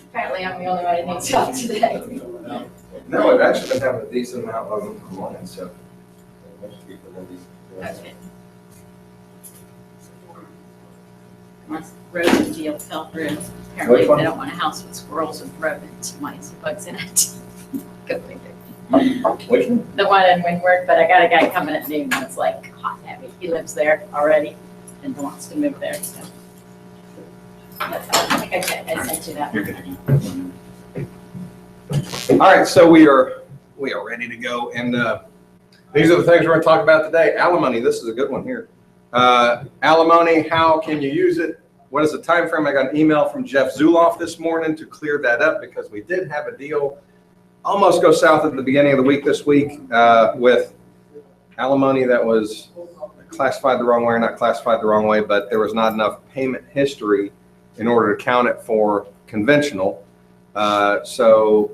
Apparently I'm the only one who needs help today. No, I've actually been having a decent amount of them come on, so. Most people will be doing that. Okay. Unless rodent deal fell through. Apparently Which one? they don't want a house with squirrels and rodents, mice, and bugs in it. Go figure. Which one? The one in Windward, but I got a guy coming at noon that's like hot heavy. He lives there already and wants to move there, so. That's all. I think I sent you that. All right, so we are ready to go, and these are the things we're going to talk about today. Alimony, this is a good one here. Alimony, how can you use it? What is the time frame? I got an email from Jeff Zuloff this morning to clear that up because we did have a deal almost go south at the beginning of the week this week with alimony that was classified the wrong way, or not classified the wrong way, but there was not enough payment history in order to count it for conventional. So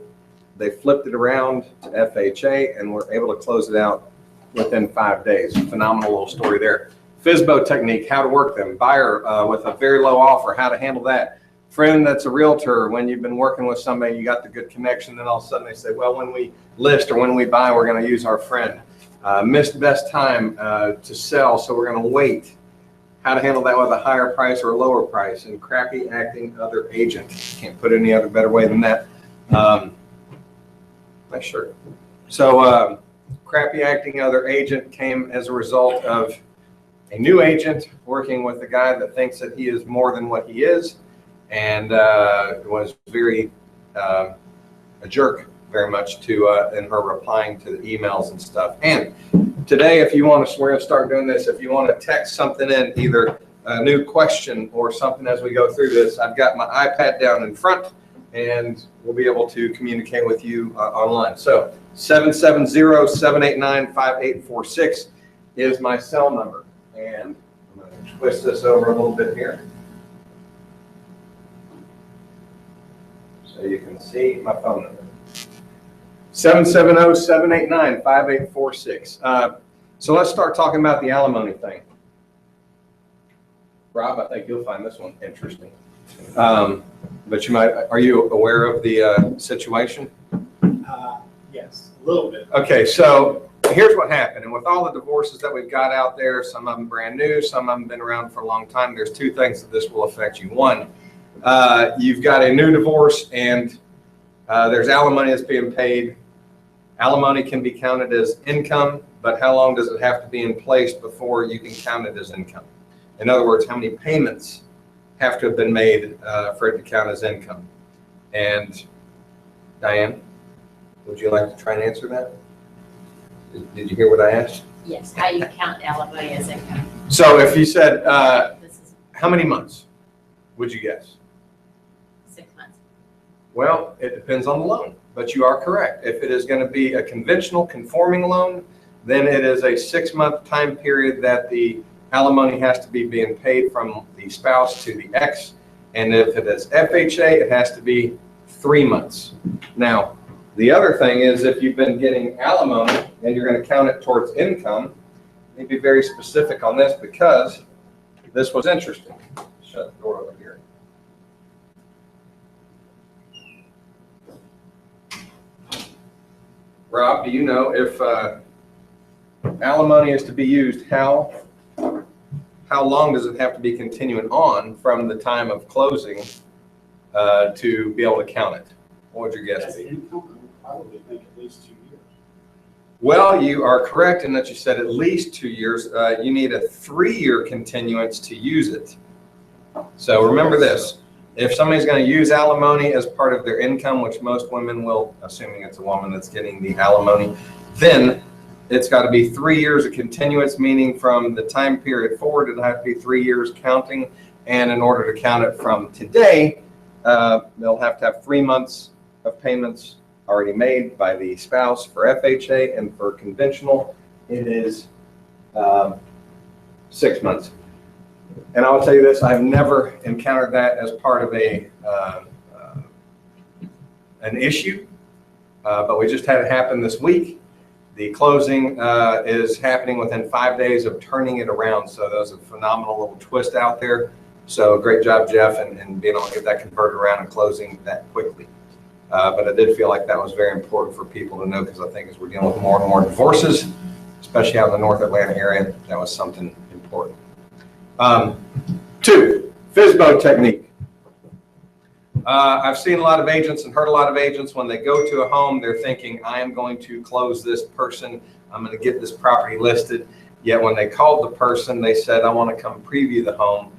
they flipped it around to FHA and were able to close it out within 5 days. Phenomenal little story there. FSBO technique, how to work them. Buyer with a very low offer, how to handle that. Friend that's a realtor, when you've been working with somebody, you got the good connection, then all of a sudden they say, well, when we list or when we buy, we're going to use our friend. Missed best time to sell, so we're going to wait. How to handle that with a higher price or a lower price, and crappy acting other agent. Can't put it any other better way than that. Nice shirt. So crappy acting other agent came as a result of a new agent working with a guy that thinks that he is more than what he is, and was very a jerk very much to in her replying to the emails and stuff. And today, if you want to, we're going to start doing this. If you want to text something in, either a new question or something as we go through this, I've got my iPad down in front, and we'll be able to communicate with you online. So 770-789-5846 is my cell number. And I'm going to twist this over a little bit here so you can see my phone number. 770-789-5846. So let's start talking about the alimony thing. Rob, I think you'll find this one interesting. But you might, are you aware of the situation? Yes, a little bit. Okay, so here's what happened. And with all the divorces that we've got out there, some of them brand new, some of them been around for a long time, there's two things that this will affect you. One, you've got a new divorce and there's alimony that's being paid. Alimony can be counted as income, but how long does it have to be in place before you can count it as income? In other words, how many payments have to have been made for it to count as income? And Diane, would you like to try and answer that? Did you hear what I asked? Yes, how you count alimony as income. So if you said, This is how many months would you guess? 6 months. Well, it depends on the loan, but you are correct. If it is going to be a conventional conforming loan, then it is a 6-month time period that the alimony has to be being paid from the spouse to the ex. And if it is FHA, it has to be 3 months. Now, the other thing is if you've been getting alimony and you're going to count it towards income, you need to be very specific on this because this was interesting. Shut the door over here. Rob, do you know if alimony is to be used, how long does it have to be continuing on from the time of closing to be able to count it? What would your guess As be? income, I would probably think at least 2 years. Well, you are correct in that you said at least 2 years. You need a 3-year continuance to use it. So remember this. If somebody's going to use alimony as part of their income, which most women will, assuming it's a woman that's getting the alimony, then it's got to be 3 years of continuance, meaning from the time period forward, it'll have to be 3 years counting. And in order to count it from today, they'll have to have 3 months of payments already made by the spouse for FHA, and for conventional, it is 6 months. And I will tell you this, I've never encountered that as part of an issue, but we just had it happen this week. The closing is happening within 5 days of turning it around. So that was a phenomenal little twist out there. So great job, Jeff, and being able to get that converted around and closing that quickly. But I did feel like that was very important for people to know, because I think as we're dealing with more and more divorces, especially out in the North Atlanta area, that was something important. 2, FSBO technique. I've seen a lot of agents and heard a lot of agents, when they go to a home, they're thinking, I am going to close this person, I'm going to get this property listed. Yet when they called the person, they said, I want to come preview the home.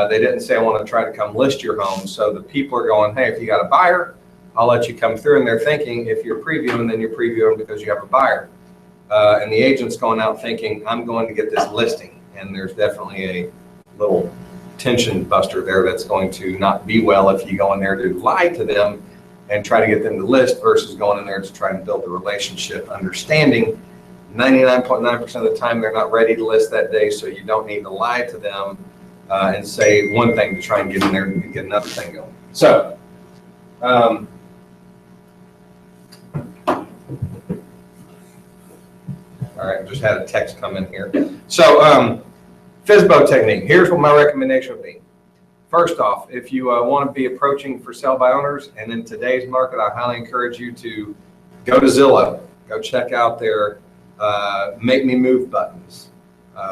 They didn't say, I want to try to come list your home. So the people are going, hey, if you got a buyer, I'll let you come through. And they're thinking, if you're previewing, then you're previewing because you have a buyer. And the agent's going out thinking, I'm going to get this listing. And there's definitely a little tension buster there that's going to not be well if you go in there to lie to them and try to get them to list, versus going in there to try and build a relationship, understanding 99.9% of the time they're not ready to list that day. So you don't need to lie to them and say one thing to try and get in there and get another thing going. So all right, just had a text come in here. So FSBO technique, here's what my recommendation would be. First off, if you want to be approaching for sale by owners, and in today's market, I highly encourage you to go to Zillow, go check out their Make Me Move buttons,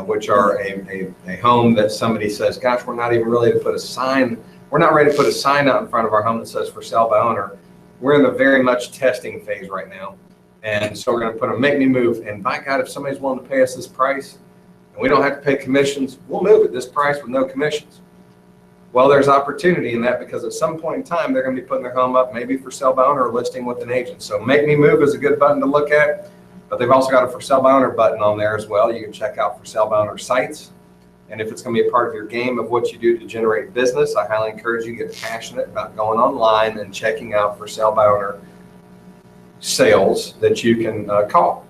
which are a home that somebody says, gosh, we're not even ready to put a sign. We're not ready to put a sign out in front of our home that says for sale by owner. We're in the very much testing phase right now. And so we're going to put a Make Me Move. And by God, if somebody's willing to pay us this price and we don't have to pay commissions, we'll move at this price with no commissions. Well, there's opportunity in that, because at some point in time, they're going to be putting their home up maybe for sale by owner or listing with an agent. So Make Me Move is a good button to look at, but they've also got a for sale by owner button on there as well. You can check out for sale by owner sites. And if it's going to be a part of your game of what you do to generate business, I highly encourage you to get passionate about going online and checking out for sale by owner sales that you can call.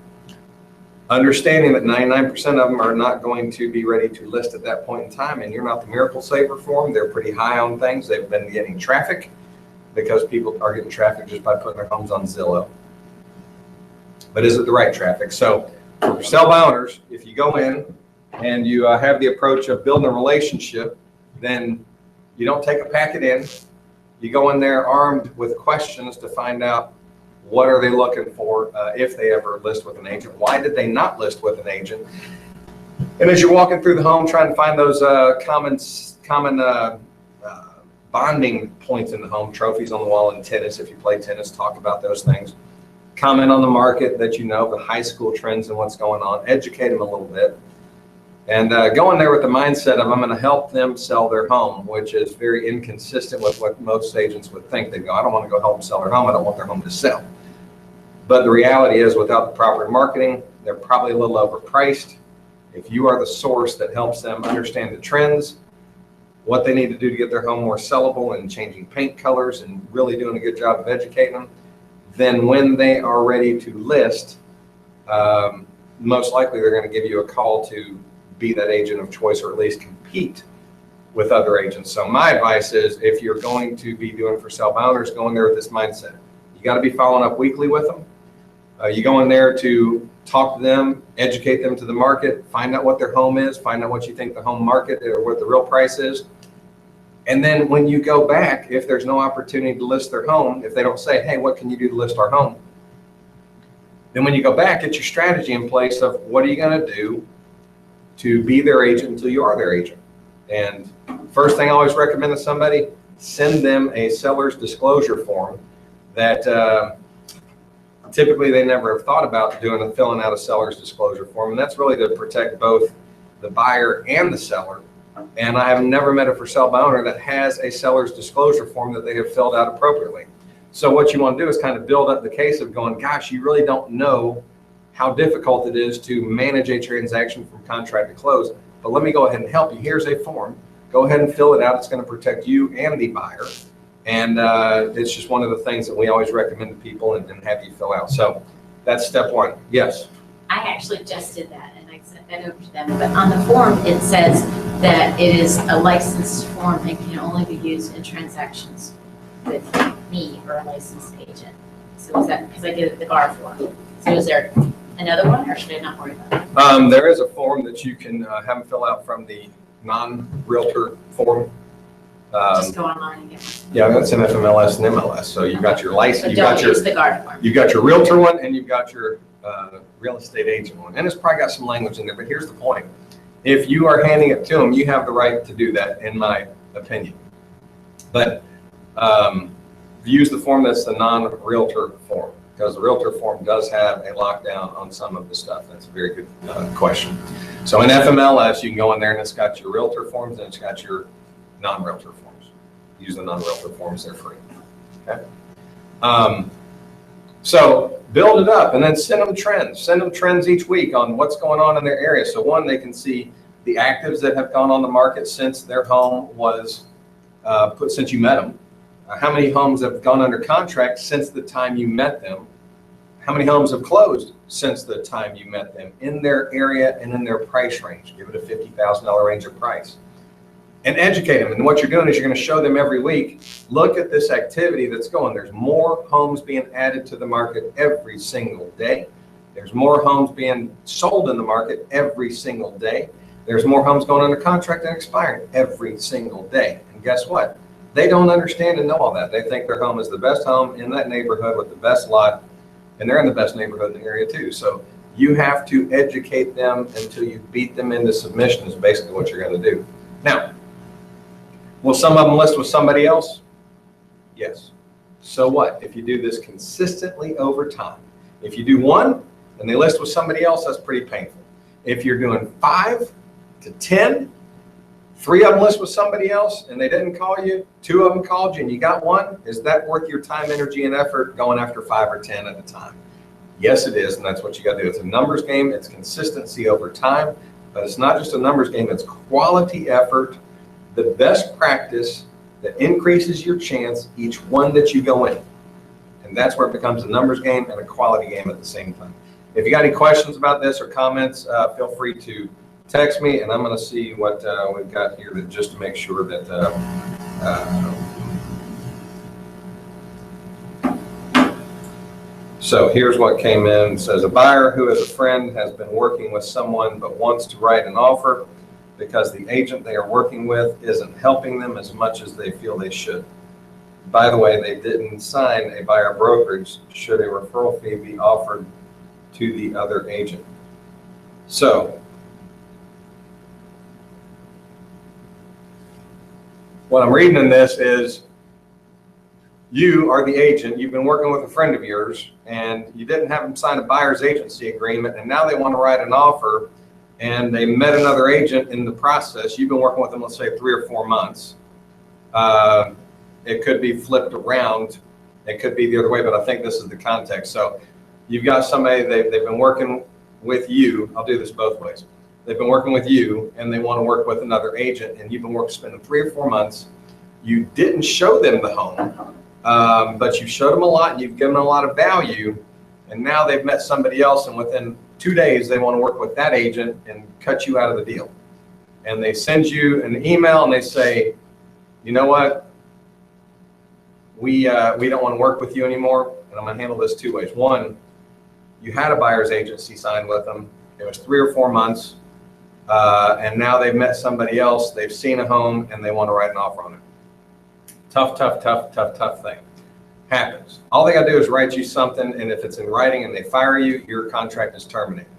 Understanding that 99% of them are not going to be ready to list at that point in time, and you're not the miracle saver for them. They're pretty high on things. They've been getting traffic, because people are getting traffic just by putting their homes on Zillow. But is it the right traffic? So for sale by owners, if you go in and you have the approach of building a relationship, then you don't take a packet in. You go in there armed with questions to find out what are they looking for, if they ever list with an agent. Why did they not list with an agent? And as you're walking through the home, trying to find those common bonding points in the home, trophies on the wall in tennis. If you play tennis, talk about those things. Comment on the market that you know, the high school trends and what's going on. Educate them a little bit. And go in there with the mindset of, I'm going to help them sell their home, which is very inconsistent with what most agents would think. They go, I don't want to go help them sell their home. I don't want their home to sell. But the reality is, without the proper marketing, they're probably a little overpriced. If you are the source that helps them understand the trends, what they need to do to get their home more sellable, and changing paint colors and really doing a good job of educating them, then when they are ready to list, most likely they're going to give you a call to be that agent of choice, or at least compete with other agents. So my advice is, if you're going to be doing for sale by owners, go in there with this mindset. You got to be following up weekly with them. You go in there to talk to them, educate them to the market, find out what their home is, find out what you think the home market or what the real price is. And then when you go back, if there's no opportunity to list their home, if they don't say, hey, what can you do to list our home? Then when you go back, get your strategy in place of, what are you going to do to be their agent until you are their agent? And first thing I always recommend to somebody, send them a seller's disclosure form that typically they never have thought about doing and filling out a seller's disclosure form. And that's really to protect both the buyer and the seller. And I have never met a for sale by owner that has a seller's disclosure form that they have filled out appropriately. So what you want to do is kind of build up the case of going, gosh, you really don't know how difficult it is to manage a transaction from contract to close. But let me go ahead and help you. Here's a form. Go ahead and fill it out. It's going to protect you and the buyer. And it's just one of the things that we always recommend to people and have you fill out. So that's step one. Yes? I actually just did that, and I sent that over to them. But on the form, it says that it is a licensed form and can only be used in transactions with me or a licensed agent. So is that because I did the GAR form? So is there another one, or should I not worry about it? There is a form that you can have them fill out from the non-realtor form. Just go online and get one. Yeah, that's an FMLS and MLS. So you've got your license, But you've got don't your use the garden form. You've got your realtor one and you've got your real estate agent one. And it's probably got some language in there, but here's the point. If you are handing it to them, you have the right to do that, in my opinion. But use the form that's the non-realtor form, because the realtor form does have a lockdown on some of the stuff. That's a very good question. So in FMLS, you can go in there and it's got your realtor forms and it's got your non-realtor forms. Use the non-realtor forms, they're free. Okay. So build it up and then send them trends. Send them trends each week on what's going on in their area. So one, they can see the actives that have gone on the market since their home was since you met them. How many homes have gone under contract since the time you met them? How many homes have closed since the time you met them in their area and in their price range? Give it a $50,000 range of price. And educate them. And what you're doing is you're going to show them every week, look at this activity that's going. There's more homes being added to the market every single day. There's more homes being sold in the market every single day. There's more homes going under contract and expiring every single day. And guess what? They don't understand and know all that. They think their home is the best home in that neighborhood with the best lot, and they're in the best neighborhood in the area too. So you have to educate them until you beat them into submission is basically what you're going to do. Now, will some of them list with somebody else? Yes. So what? If you do this consistently over time, if you do one and they list with somebody else, that's pretty painful. If you're doing 5 to 10, 3 of them list with somebody else and they didn't call you, 2 of them called you and you got one, is that worth your time, energy, and effort going after 5 or 10 at a time? Yes, it is, and that's what you got to do. It's a numbers game. It's consistency over time, but it's not just a numbers game. It's quality effort, the best practice that increases your chance each one that you go in. And that's where it becomes a numbers game and a quality game at the same time. If you got any questions about this or comments, feel free to text me, and I'm going to see what we've got here just to make sure that so here's what came in. It says a buyer who is a friend has been working with someone but wants to write an offer because the agent they are working with isn't helping them as much as they feel they should. By the way, they didn't sign a buyer brokerage. Should a referral fee be offered to the other agent? So what I'm reading in this is you are the agent, you've been working with a friend of yours, and you didn't have them sign a buyer's agency agreement, and now they want to write an offer, and they met another agent in the process. You've been working with them, let's say 3 or 4 months. It could be flipped around. It could be the other way, but I think this is the context. So you've got somebody, they've been working with you. I'll do this both ways. They've been working with you and they want to work with another agent, and you've been spending 3 or 4 months. You didn't show them the home, but you showed them a lot and you've given them a lot of value, and now they've met somebody else, and within 2 days they want to work with that agent and cut you out of the deal. And they send you an email and they say, you know what, we don't want to work with you anymore. And I'm going to handle this 2 ways. One, you had a buyer's agency signed with them. It was 3 or 4 months. And now they've met somebody else, they've seen a home, and they want to write an offer on it. Tough thing. Happens. All they got to do is write you something, and if it's in writing and they fire you, your contract is terminated.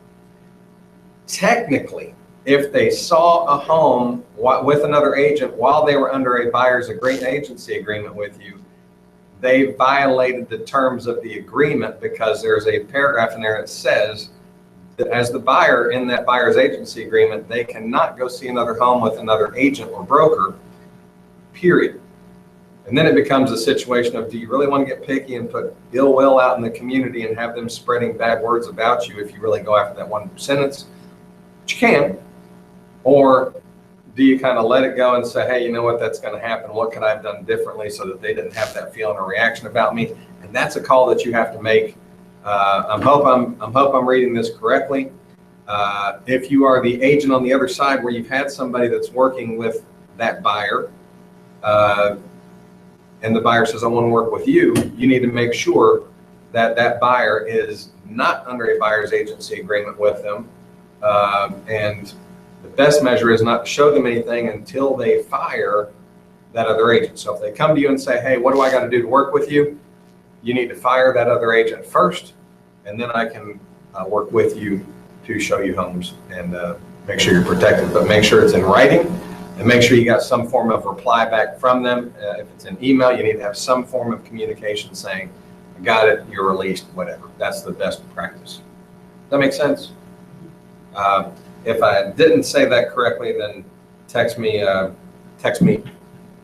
Technically, if they saw a home with another agent while they were under a buyer's agency agreement with you, they violated the terms of the agreement, because there's a paragraph in there that says that as the buyer in that buyer's agency agreement, they cannot go see another home with another agent or broker, period. And then it becomes a situation of, do you really want to get picky and put ill will out in the community and have them spreading bad words about you if you really go after that one sentence? Which you can. Or do you kind of let it go and say, hey, you know what, that's going to happen. What could I have done differently so that they didn't have that feeling or reaction about me? And that's a call that you have to make. I hope I'm reading this correctly. If you are the agent on the other side where you've had somebody that's working with that buyer, and the buyer says, I want to work with you, you need to make sure that that buyer is not under a buyer's agency agreement with them. And the best measure is not to show them anything until they fire that other agent. So if they come to you and say, hey, what do I got to do to work with you? You need to fire that other agent first, and then I can work with you to show you homes and make sure you're protected. But make sure it's in writing, and make sure you got some form of reply back from them. If it's an email, you need to have some form of communication saying, I got it, you're released, whatever. That's the best practice. Does that make sense? If I didn't say that correctly, then text me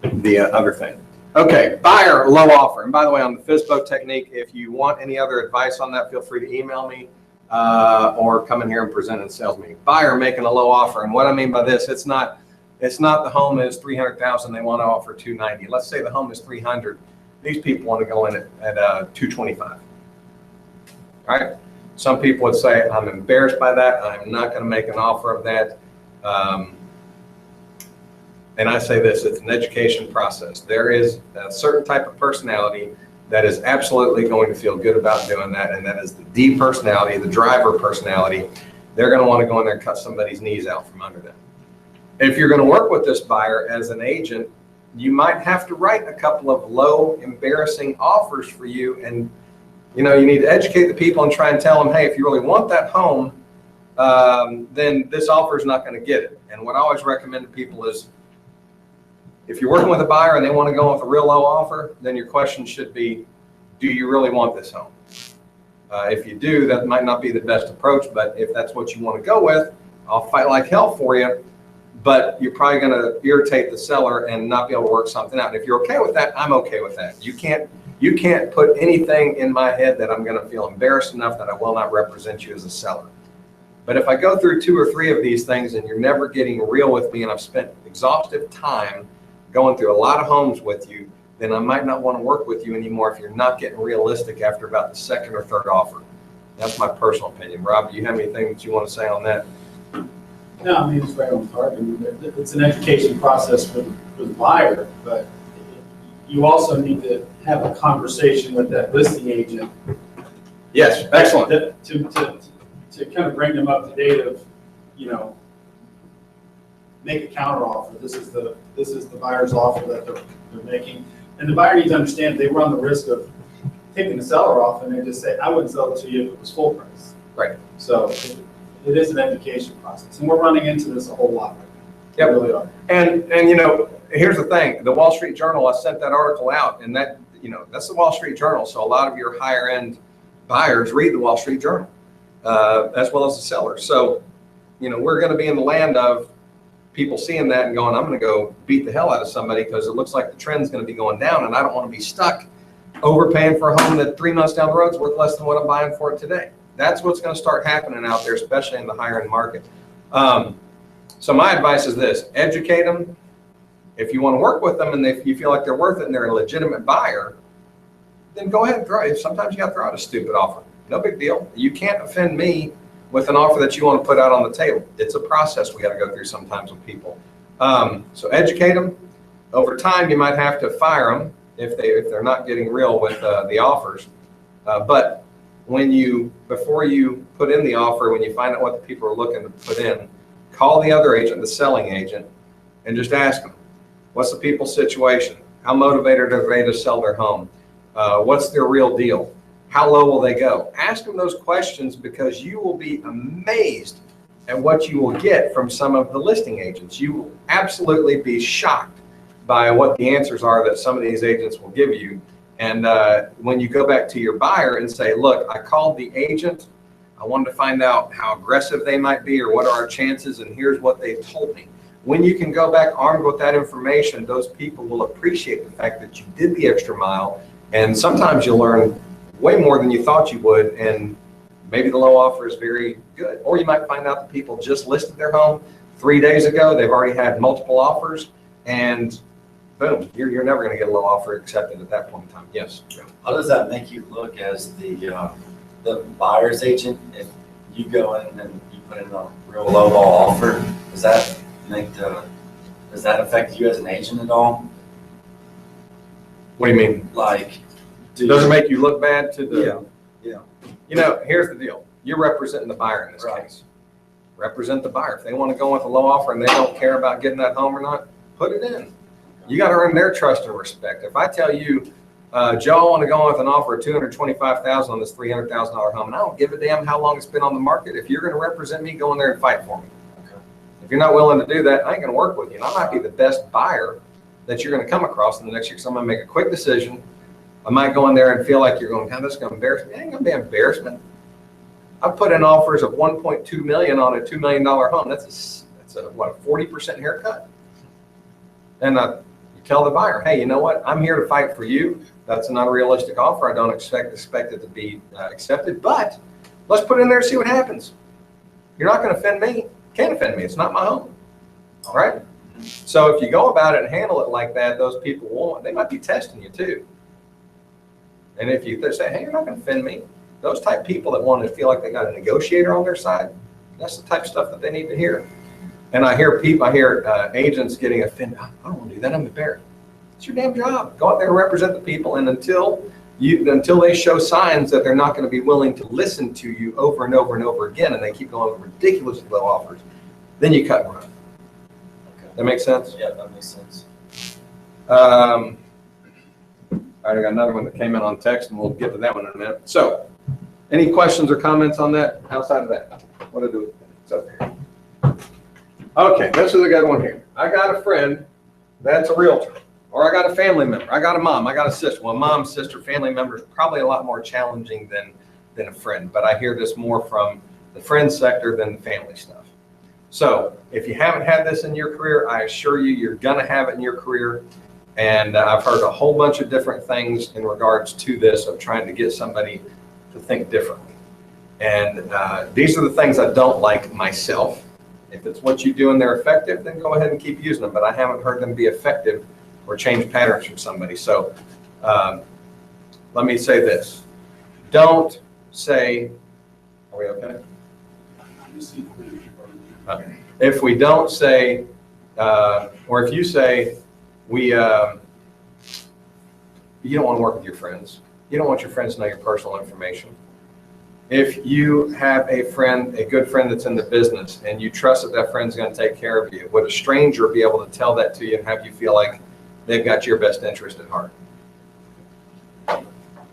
the other thing. Okay, buyer low offer. And by the way, on the FSBO technique, if you want any other advice on that, feel free to email me or come in here and present in sales meeting. Buyer making a low offer. And what I mean by this, it's not the home is 300,000, they want to offer 290. Let's say the home is 300. These people want to go in at 225. All right. Some people would say, I'm embarrassed by that. I'm not going to make an offer of that. And I say this, it's an education process. There is a certain type of personality that is absolutely going to feel good about doing that. And that is the D personality, the driver personality. They're going to want to go in there and cut somebody's knees out from under them. If you're going to work with this buyer as an agent, you might have to write a couple of low, embarrassing offers for you. And, you need to educate the people and try and tell them, hey, if you really want that home, then this offer is not going to get it. And what I always recommend to people is, if you're working with a buyer and they want to go with a real low offer, then your question should be, do you really want this home? If you do, that might not be the best approach, but if that's what you want to go with, I'll fight like hell for you, but you're probably going to irritate the seller and not be able to work something out. And if you're okay with that, I'm okay with that. You can't put anything in my head that I'm going to feel embarrassed enough that I will not represent you as a seller. But if I go through 2 or 3 of these things and you're never getting real with me and I've spent exhaustive time going through a lot of homes with you, then I might not want to work with you anymore if you're not getting realistic after about the 2nd or 3rd offer. That's my personal opinion. Rob, do you have anything that you want to say on that? No, I mean, it's right on target. It's an education process for the buyer, but you also need to have a conversation with that listing agent. Yes, excellent. To kind of bring them up to date of, make a counter offer. This is the buyer's offer that they're making. And the buyer needs to understand they run the risk of taking the seller off and they just say, I wouldn't sell it to you if it was full price. Right. So it is an education process. And we're running into this a whole lot right now. Yep. We really are. And here's the thing, the Wall Street Journal, I sent that article out, and that, that's the Wall Street Journal. So a lot of your higher end buyers read the Wall Street Journal, as well as the sellers. So, we're going to be in the land of people seeing that and going, I'm going to go beat the hell out of somebody because it looks like the trend's going to be going down, and I don't want to be stuck overpaying for a home that 3 months down the road is worth less than what I'm buying for it today. That's what's going to start happening out there, especially in the higher end market. So my advice is this: educate them. If you want to work with them and you feel like they're worth it and they're a legitimate buyer, then go ahead and throw it. Sometimes you got to throw out a stupid offer. No big deal. You can't offend me with an offer that you want to put out on the table. It's a process we got to go through sometimes with people. So educate them. Over time, you might have to fire them if they're not getting real with the offers. But before you put in the offer, when you find out what the people are looking to put in, call the other agent, the selling agent, and just ask them, what's the people's situation? How motivated are they to sell their home? What's their real deal? How low will they go? Ask them those questions, because you will be amazed at what you will get from some of the listing agents. You will absolutely be shocked by what the answers are that some of these agents will give you. And when you go back to your buyer and say, look, I called the agent, I wanted to find out how aggressive they might be or what are our chances, and here's what they told me. When you can go back armed with that information, those people will appreciate the fact that you did the extra mile. And sometimes you'll learn way more than you thought you would, and maybe the low offer is very good. Or you might find out that people just listed their home 3 days ago, they've already had multiple offers, and boom, you're never going to get a low offer accepted at that point in time. Yes. How does that make you look as the buyer's agent if you go in and you put in a real low ball offer? Does that affect you as an agent at all? What do you mean? Like, Does it make you look bad to the? Yeah. Here's the deal. You're representing the buyer in this Right. case. Represent the buyer. If they want to go with a low offer and they don't care about getting that home or not, put it in. You got to earn their trust and respect. If I tell you, Joe, I want to go with an offer of $225,000 on this $300,000 home, and I don't give a damn how long it's been on the market. If you're going to represent me, go in there and fight for me. Okay. If you're not willing to do that, I ain't going to work with you. And I might be the best buyer that you're going to come across in the next year. So I'm going to make a quick decision. I might go in there and feel like you're going, God, this is going to embarrass me. It ain't going to be embarrassment. I put in offers of $1.2 million on a $2 million home. That's a 40% haircut. And you tell the buyer, hey, you know what? I'm here to fight for you. That's not a realistic offer. I don't expect it to be accepted, but let's put it in there and see what happens. You're not going to offend me. Can't offend me. It's not my home. All right. So if you go about it and handle it like that, those people won't. They might be testing you too. And if you say, hey, you're not going to offend me, those type people that want to feel like they got a negotiator on their side, that's the type of stuff that they need to hear. And I hear agents getting offended. I don't want to do that. I'm embarrassed. It's your damn job. Go out there and represent the people. And until they show signs that they're not going to be willing to listen to you over and over and over again, and they keep going with ridiculously low offers, then you cut and run. Okay. That makes sense? Yeah, that makes sense. All right, I got another one that came in on text, and we'll get to that one in a minute. So, any questions or comments on that outside of that? What to do? It's up here. Okay, this is a good one here. I got a friend that's a realtor, or I got a family member. I got a mom. I got a sister. Well, mom, sister, family member is probably a lot more challenging than a friend, but I hear this more from the friend sector than the family stuff. So, if you haven't had this in your career, I assure you, you're gonna have it in your career. And I've heard a whole bunch of different things in regards to this of trying to get somebody to think differently. And these are the things I don't like myself. If it's what you do and they're effective, then go ahead and keep using them. But I haven't heard them be effective or change patterns from somebody. So let me say this. Don't say, are we okay? If we don't say, or if you say, you don't want to work with your friends. You don't want your friends to know your personal information. If you have a friend, a good friend that's in the business, and you trust that friend's going to take care of you, would a stranger be able to tell that to you and have you feel like they've got your best interest at heart?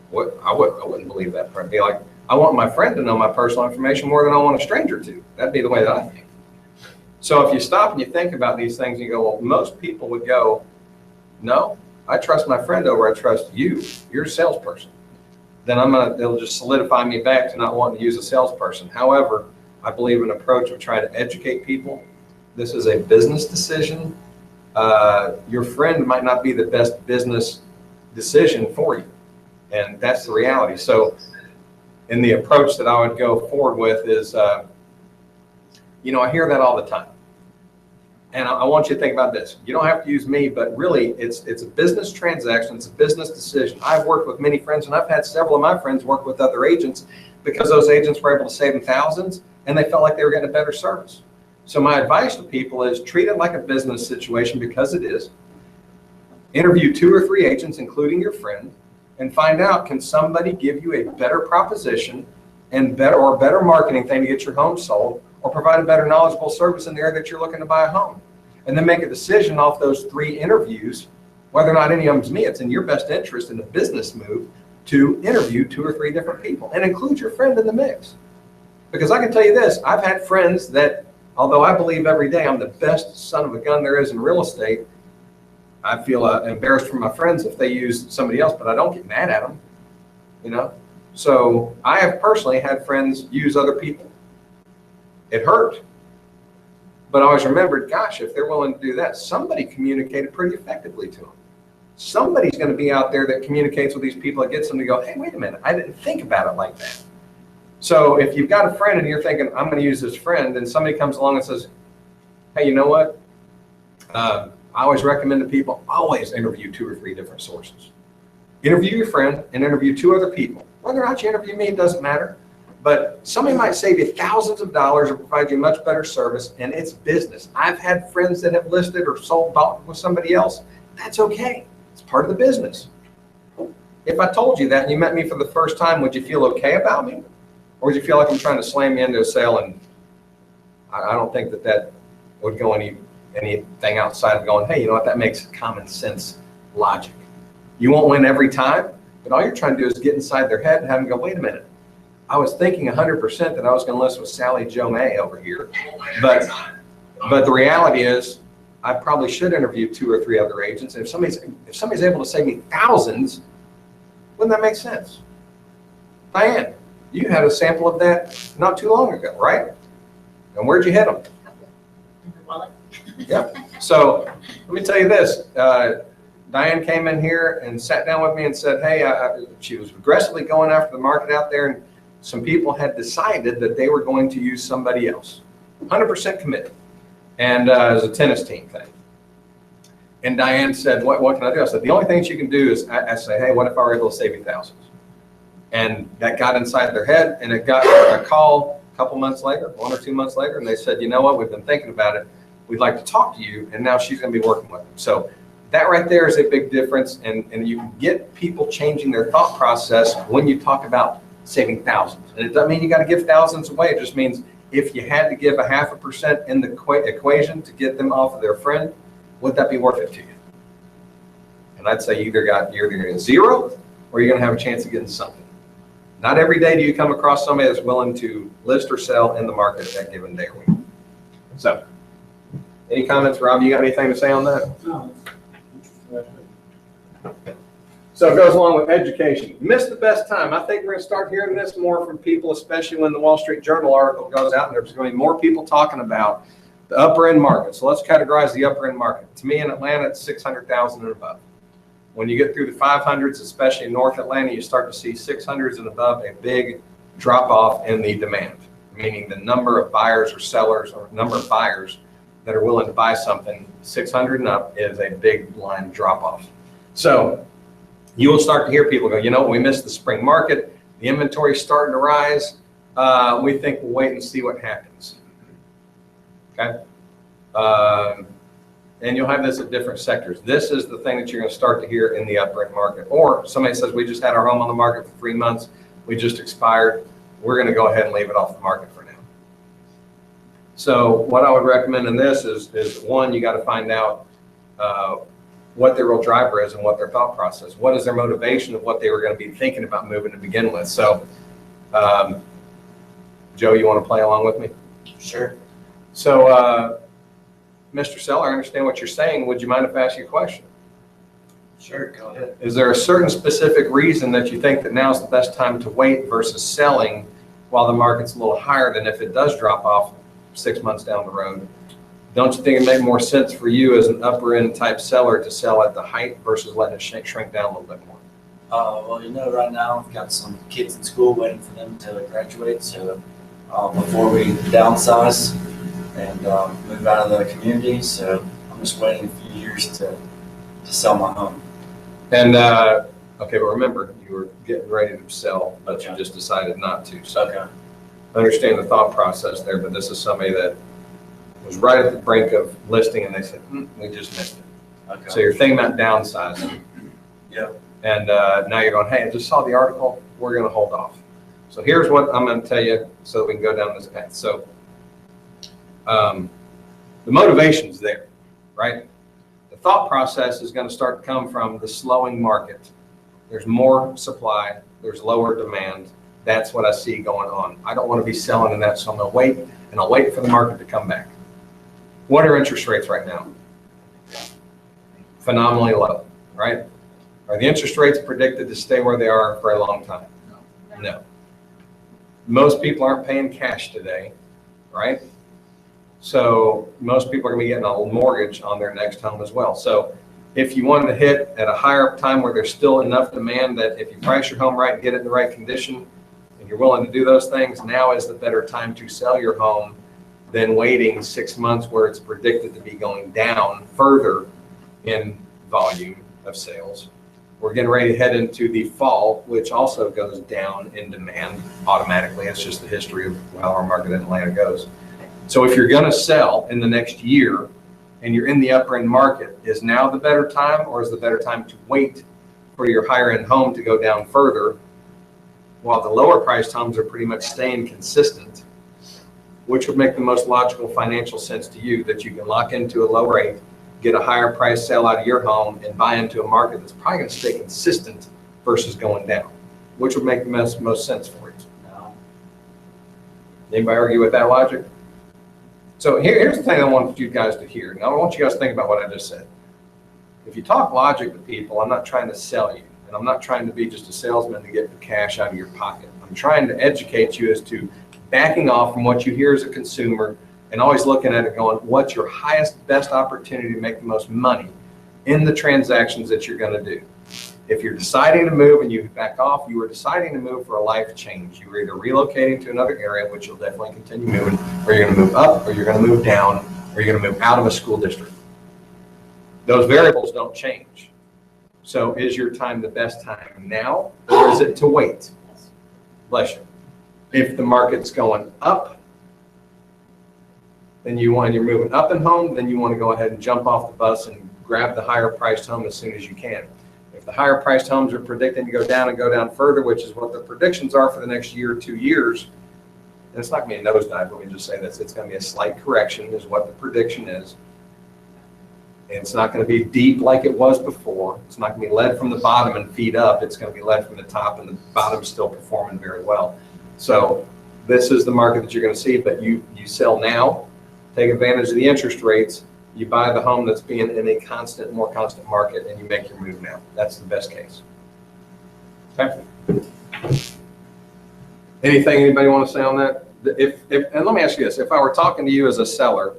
What I wouldn't believe that. I'd be like, I want my friend to know my personal information more than I want a stranger to. That'd be the way that I think. So if you stop and you think about these things, and you go, well, most people would go, no, I trust my friend over I trust you. You're a salesperson. Then it'll just solidify me back to not wanting to use a salesperson. However, I believe in an approach of trying to educate people. This is a business decision. Your friend might not be the best business decision for you. And that's the reality. So in the approach that I would go forward with is, I hear that all the time. And I want you to think about this. You don't have to use me, but really it's a business transaction. It's a business decision. I've worked with many friends, and I've had several of my friends work with other agents because those agents were able to save them thousands, and they felt like they were getting a better service. So my advice to people is treat it like a business situation, because it is. Interview 2 or 3 agents, including your friend, and find out, can somebody give you a better proposition and better marketing thing to get your home sold, or provide a better knowledgeable service in the area that you're looking to buy a home. And then make a decision off those 3 interviews, whether or not any of them's me. It's in your best interest in a business move to interview 2 or 3 different people and include your friend in the mix. Because I can tell you this, I've had friends that, although I believe every day I'm the best son of a gun there is in real estate, I feel embarrassed for my friends if they use somebody else, but I don't get mad at them, So I have personally had friends use other people. It hurt. But I always remembered, gosh, if they're willing to do that, somebody communicated pretty effectively to them. Somebody's going to be out there that communicates with these people that gets them to go, hey, wait a minute, I didn't think about it like that. So if you've got a friend and you're thinking, I'm going to use this friend, and somebody comes along and says, hey, you know what? I always recommend to people, always interview 2 or 3 different sources. Interview your friend and interview 2 other people. Whether or not you interview me, it doesn't matter. But somebody might save you thousands of dollars or provide you much better service, and it's business. I've had friends that have listed or bought with somebody else. That's okay. It's part of the business. If I told you that and you met me for the first time, would you feel okay about me? Or would you feel like I'm trying to slam you into a sale? And I don't think that would go any anything outside of going, hey, you know what, that makes common sense logic. You won't win every time, but all you're trying to do is get inside their head and have them go, wait a minute. I was thinking 100% that I was going to list with Sally Joe May over here, but the reality is I probably should interview 2 or 3 other agents. And if somebody's able to save me thousands, wouldn't that make sense? Diane, you had a sample of that not too long ago, right? And where'd you hit them? In the wallet. Yep. So let me tell you this. Diane came in here and sat down with me and said, hey, she was aggressively going after the market out there, and some people had decided that they were going to use somebody else. 100% committed. And it was a tennis team thing. And Diane said, what can I do? I said, the only thing you can do is I say, hey, what if I were able to save you thousands? And that got inside their head, and it got a call a couple months later, 1 or 2 months later, and they said, you know what, we've been thinking about it. We'd like to talk to you, and now she's going to be working with them. So that right there is a big difference, and you can get people changing their thought process when you talk about saving thousands. And it doesn't mean you got to give thousands away. It just means if you had to give 0.5% in the equation to get them off of their friend, would that be worth it to you? And I'd say you're either going to 0 or you're going to have a chance of getting something. Not every day do you come across somebody that's willing to list or sell in the market that given day or week. So, any comments, Rob? You got anything to say on that? No. So it goes along with education. Missed the best time. I think we're going to start hearing this more from people, especially when the Wall Street Journal article goes out, and there's going to be more people talking about the upper end market. So let's categorize the upper end market. To me, in Atlanta, it's 600,000 and above. When you get through the 500s, especially in North Atlanta, you start to see 600s and above, a big drop off in the demand, meaning the number of buyers or sellers or number of buyers that are willing to buy something. 600 and up is a big line drop off. So you will start to hear people go, you know, we missed the spring market. The inventory is starting to rise. We think we'll wait and see what happens. Okay. And you'll have this at different sectors. This is the thing that you're going to start to hear in the upper end market. Or somebody says, we just had our home on the market for 3 months. We just expired. We're going to go ahead and leave it off the market for now. So what I would recommend in this is one, you got to find out what their real driver is and what their thought process. What is their motivation of what they were going to be thinking about moving to begin with? So, Joe, you want to play along with me? Sure. So, Mr. Seller, I understand what you're saying. Would you mind if I ask you a question? Sure, go ahead. Is there a certain specific reason that you think that now's the best time to wait versus selling while the market's a little higher than if it does drop off 6 months down the road? Don't you think it make more sense for you as an upper end type seller to sell at the height versus letting it shrink down a little bit more? Well, you know, right now I've got some kids in school waiting for them to graduate. So before we downsize and move out of the community, so I'm just waiting a few years to sell my home. And okay, but remember, you were getting ready to sell, but you just decided not to. So Okay. I understand the thought process there, but this is somebody that was right at the brink of listing, and they said, we just missed it. Okay. So you're thinking about downsizing. Yeah. And now you're going, hey, I just saw the article. We're going to hold off. So here's what I'm going to tell you so that we can go down this path. So the motivation's there, right? The thought process is going to start to come from the slowing market. There's more supply. There's lower demand. That's what I see going on. I don't want to be selling in that, so I'm going to wait, and I'll wait for the market to come back. What are interest rates right now? Phenomenally low, right? Are the interest rates predicted to stay where they are for a long time? No. Most people aren't paying cash today, right? So most people are going to be getting a mortgage on their next home as well. So if you wanted to hit at a higher time where there's still enough demand that if you price your home right and get it in the right condition, and you're willing to do those things, now is the better time to sell your home than waiting 6 months where it's predicted to be going down further in volume of sales. We're getting ready to head into the fall, which also goes down in demand automatically. It's just the history of how our market in Atlanta goes. So if you're going to sell in the next year and you're in the upper end market, is now the better time, or is the better time to wait for your higher end home to go down further while the lower priced homes are pretty much staying consistent which would make the most logical financial sense to you, that you can lock into a low rate, get a higher price sale out of your home, and buy into a market that's probably going to stay consistent versus going down? Which would make the most sense for you? No. Anybody argue with that logic? So here's the thing I want you guys to hear. Now I want you guys to think about what I just said. If you talk logic to people, I'm not trying to sell you, and I'm not trying to be just a salesman to get the cash out of your pocket. I'm trying to educate you as to backing off from what you hear as a consumer and always looking at it going, what's your highest, best opportunity to make the most money in the transactions that you're going to do? If you're deciding to move and you back off, you are deciding to move for a life change. You're either relocating to another area, which you'll definitely continue moving, or you're going to move up, or you're going to move down, or you're going to move out of a school district. Those variables don't change. So is your time the best time now, or is it to wait? Bless you. If the market's going up, then you're moving up in home, then you want to go ahead and jump off the bus and grab the higher priced home as soon as you can. If the higher priced homes are predicting to go down and go down further, which is what the predictions are for the next year or 2 years, and it's not going to be a nosedive, but we just say this, it's going to be a slight correction is what the prediction is. And it's not going to be deep like it was before. It's not going to be led from the bottom and feed up. It's going to be led from the top, and the bottom's still performing very well. So this is the market that you're going to see, but you sell now, take advantage of the interest rates, you buy the home that's being in a more constant market, and you make your move now. That's the best case. Okay. Anything anybody want to say on that? And let me ask you this, if I were talking to you as a seller,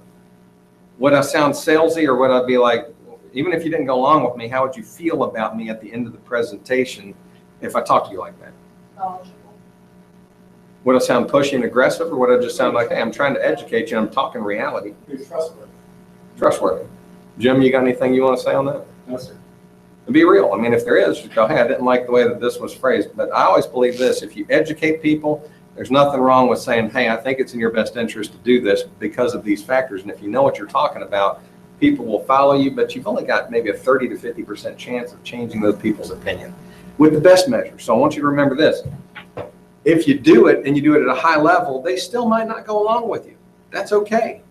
would I sound salesy, or would I be like, even if you didn't go along with me, how would you feel about me at the end of the presentation if I talked to you like that? Would I sound pushy and aggressive, or would I just sound like, hey, I'm trying to educate you, I'm talking reality? Who's trustworthy? Trustworthy. Jim, you got anything you want to say on that? No, sir. Be real. I mean, if there is, just go, hey, I didn't like the way that this was phrased. But I always believe this, if you educate people, there's nothing wrong with saying, hey, I think it's in your best interest to do this because of these factors. And if you know what you're talking about, people will follow you, but you've only got maybe a 30 to 50% chance of changing those people's opinion with the best measure. So I want you to remember this. If you do it and you do it at a high level, they still might not go along with you. That's okay.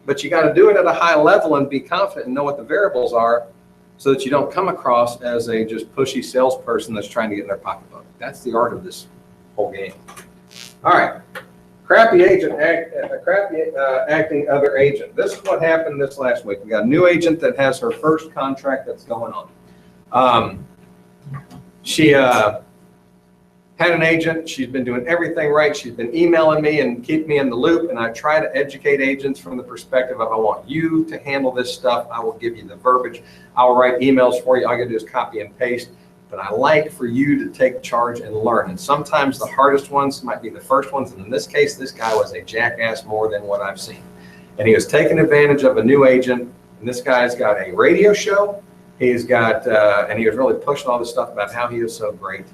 But you got to do it at a high level and be confident and know what the variables are so that you don't come across as a just pushy salesperson that's trying to get in their pocketbook. That's the art of this whole game. All right. Crappy acting other agent. This is what happened this last week. We got a new agent that has her first contract that's going on. She had an agent. She's been doing everything right. She's been emailing me and keep me in the loop. And I try to educate agents from the perspective of, I want you to handle this stuff. I will give you the verbiage. I will write emails for you. All I gotta do is copy and paste. But I like for you to take charge and learn. And sometimes the hardest ones might be the first ones. And in this case, this guy was a jackass more than what I've seen. And he was taking advantage of a new agent. And this guy's got a radio show. He's got, and he was really pushing all this stuff about how he is so great.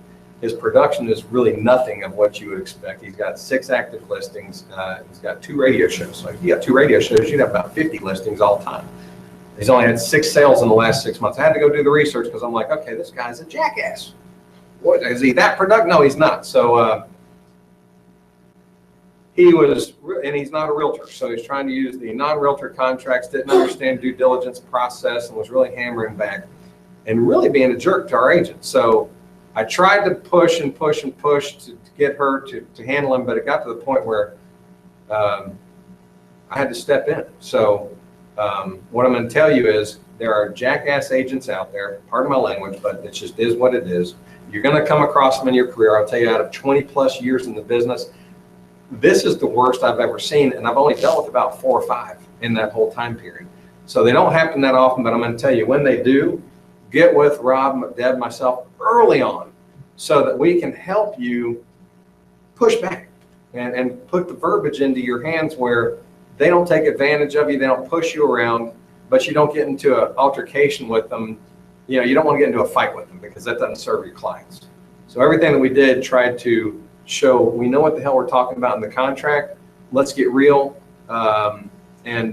His production is really nothing of what you would expect. He's got 6 active listings. He's got 2 radio shows. So if you got 2 radio shows, you'd have about 50 listings all the time. He's only had 6 sales in the last 6 months. I had to go do the research because I'm like, okay, this guy's a jackass. What, is he that productive? No, he's not. So he was, and he's not a realtor. So he's trying to use the non-realtor contracts, didn't understand due diligence process, and was really hammering back and really being a jerk to our agent. So I tried to push and push and push to get her to handle him, but it got to the point where I had to step in. So what I'm going to tell you is there are jackass agents out there, pardon my language, but it just is what it is. You're going to come across them in your career. I'll tell you, out of 20 plus years in the business, this is the worst I've ever seen. And I've only dealt with about 4 or 5 in that whole time period. So they don't happen that often, but I'm going to tell you, when they do, get with Rob, Deb, myself early on so that we can help you push back and put the verbiage into your hands where they don't take advantage of you, they don't push you around, but you don't get into an altercation with them. You know, you don't want to get into a fight with them because that doesn't serve your clients. So everything that we did tried to show we know what the hell we're talking about in the contract. Let's get real. And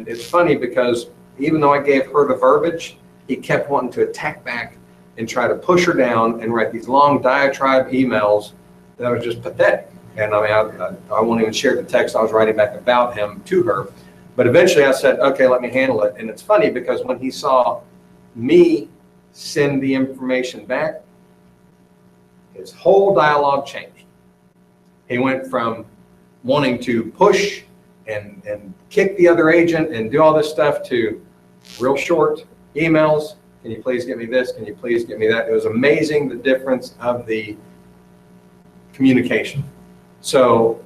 it's funny because even though I gave her the verbiage, he kept wanting to attack back and try to push her down and write these long diatribe emails that was just pathetic. And I mean, I won't even share the text I was writing back about him to her. But eventually I said, okay, let me handle it. And it's funny because when he saw me send the information back, his whole dialogue changed. He went from wanting to push and kick the other agent and do all this stuff to real short emails. Can you please get me this? Can you please get me that? It was amazing the difference of the communication. So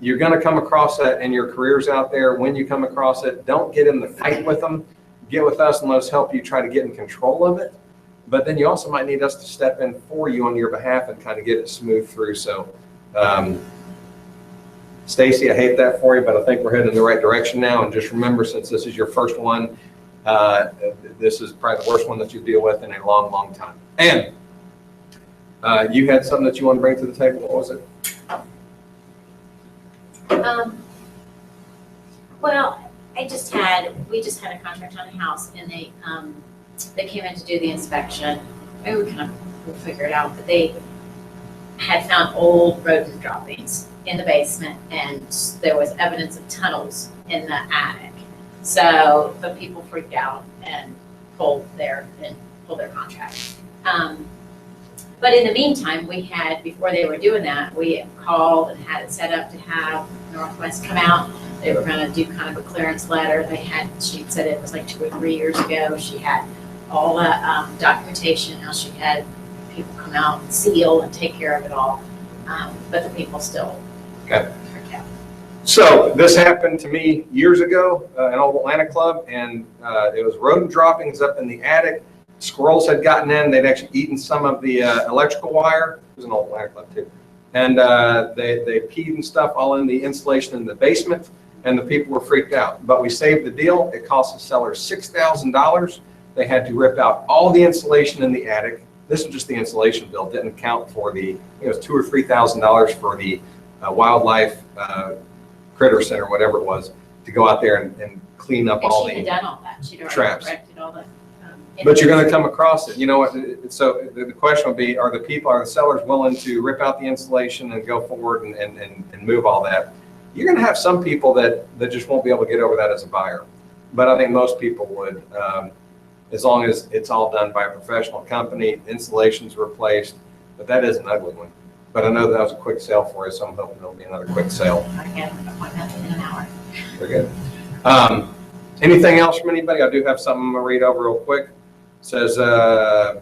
you're going to come across that in your careers out there. When you come across it, don't get in the fight with them. Get with us and let us help you try to get in control of it. But then you also might need us to step in for you on your behalf and kind of get it smooth through. So, Stacy, I hate that for you, but I think we're heading in the right direction now. And just remember, since this is your first one, this is probably the worst one that you deal with in a long, long time. And you had something that you want to bring to the table. What was it? Well, we just had a contract on a house and they came in to do the inspection. Maybe we we'll figure it out, but they had found old rodent droppings in the basement and there was evidence of tunnels in the attic. So the people freaked out and pulled their contract. But in the meantime, before they were doing that, we called and had it set up to have Northwest come out. They were gonna do kind of a clearance letter. She said it was like 2 or 3 years ago. She had all the documentation, how she had people come out and seal and take care of it all. But the people still Okay. freaked out. So this happened to me years ago in Old Atlanta Club, and it was rodent droppings up in the attic. Squirrels had gotten in. They'd actually eaten some of the electrical wire. It was an Old Atlanta Club too. And they peed and stuff all in the insulation in the basement, and the people were freaked out. But we saved the deal. It cost the seller $6,000. They had to rip out all the insulation in the attic. This was just the insulation bill. Didn't count for it was $2,000 or $3,000 for the wildlife critter center, whatever it was, to go out there and clean up all And she the had done all that. She'd already traps. corrected all the. But you're going to come across it. You know what? So the question would be: are the sellers willing to rip out the insulation and go forward and move all that? You're going to have some people that just won't be able to get over that as a buyer. But I think most people would, as long as it's all done by a professional company, insulation's replaced. But that is an ugly one. But I know that was a quick sale for you, so I'm hoping there'll be another quick sale. I had an appointment in an hour. Very good. Anything else from anybody? I do have something I'm going to read over real quick. It says, a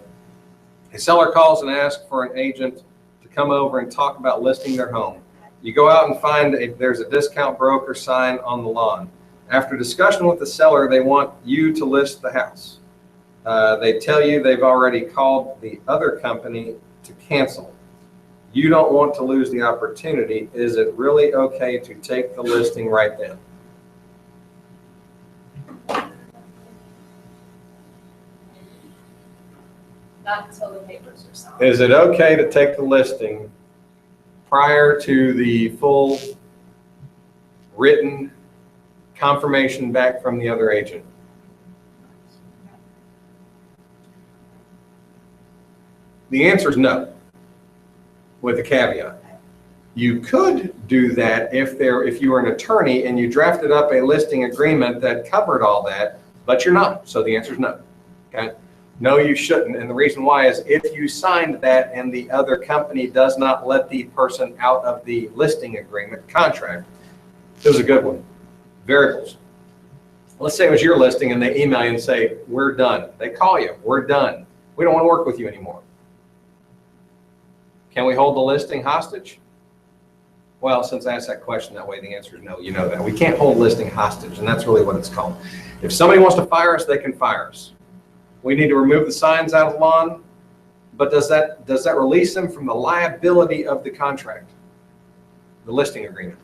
seller calls and asks for an agent to come over and talk about listing their home. You go out and find there's a discount broker sign on the lawn. After discussion with the seller, they want you to list the house. They tell you they've already called the other company to cancel. You don't want to lose the opportunity. Is it really okay to take the listing right then? Not until the papers are signed. Is it okay to take the listing prior to the full written confirmation back from the other agent? The answer is no, with a caveat. You could do that if you were an attorney and you drafted up a listing agreement that covered all that, but you're not. So the answer is no. Okay. No, you shouldn't. And the reason why is if you signed that and the other company does not let the person out of the listing agreement contract, this is a good one. Variables. Let's say it was your listing and they email you and say, we're done. They call you, we're done. We don't want to work with you anymore. Can we hold the listing hostage? Well, since I asked that question that way, the answer is no. You know that. We can't hold listing hostage, and that's really what it's called. If somebody wants to fire us, they can fire us. We need to remove the signs out of the lawn, but does that release them from the liability of the contract, the listing agreement?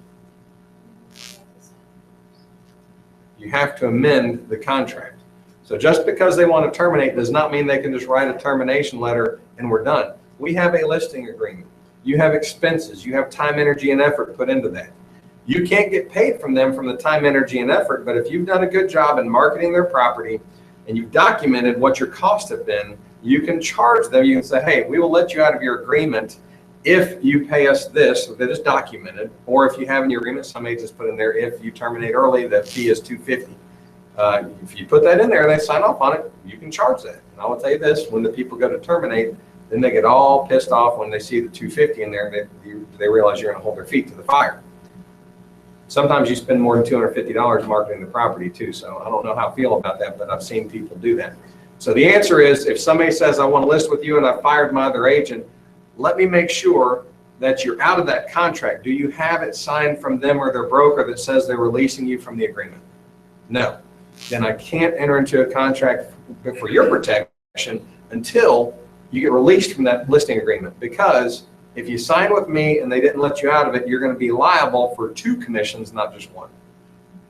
You have to amend the contract. So just because they want to terminate does not mean they can just write a termination letter and we're done. We have a listing agreement. You have expenses. You have time, energy, and effort put into that. You can't get paid from them from the time, energy, and effort, but if you've done a good job in marketing their property and you've documented what your costs have been, you can charge them. You can say, hey, we will let you out of your agreement if you pay us this, that is documented, or if you have in your agreement, some may just put in there, if you terminate early, the fee is $250. If you put that in there and they sign off on it, you can charge that. And I will tell you this, when the people go to terminate, then they get all pissed off when they see the $250 in there, they realize you're gonna hold their feet to the fire. Sometimes you spend more than $250 marketing the property too, so I don't know how I feel about that, but I've seen people do that. So the answer is, if somebody says, I want to list with you and I fired my other agent, let me make sure that you're out of that contract. Do you have it signed from them or their broker that says they're releasing you from the agreement? No. Then I can't enter into a contract for your protection until you get released from that listing agreement. Because if you sign with me and they didn't let you out of it, you're going to be liable for 2 commissions, not just 1.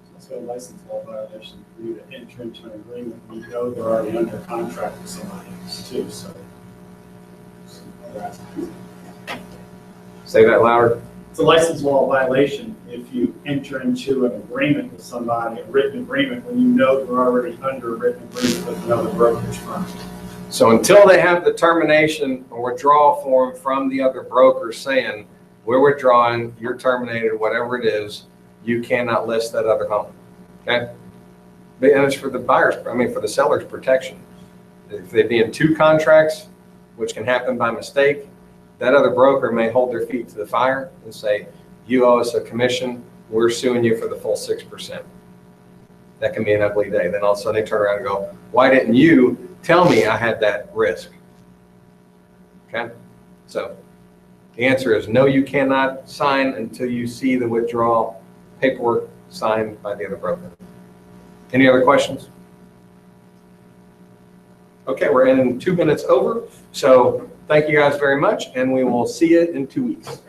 It's also a license law violation for you to enter into an agreement when you know they're already under contract with somebody else too, so. Say that louder. It's a license law violation if you enter into an agreement with somebody, a written agreement, when you know they're already under a written agreement with another brokerage firm. So until they have the termination or withdrawal form from the other broker saying, we're withdrawing, you're terminated, whatever it is, you cannot list that other home, okay? But, and it's for the buyers, for the seller's protection. If they be in 2 contracts, which can happen by mistake, that other broker may hold their feet to the fire and say, you owe us a commission, we're suing you for the full 6%. That can be an ugly day. Then all of a sudden they turn around and go, why didn't you tell me I had that risk? Okay, so the answer is no, you cannot sign until you see the withdrawal paperwork signed by the other broker. Any other questions? Okay, we're in 2 minutes over. So thank you guys very much, and we will see you in 2 weeks.